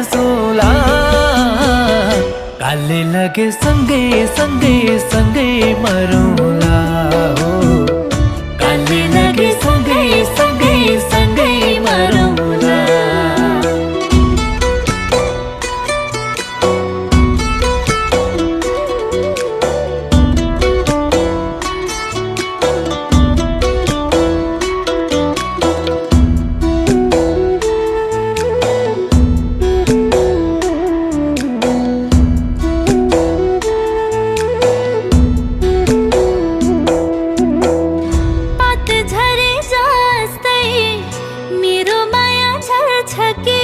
हाँसौला। कालले लगे सँगै सँगै सँगै मरौँला हो। कालले लगे सँगै सँगै सँगै मरौँला। पतझरे जस्तै मेरो माया झर्छ कि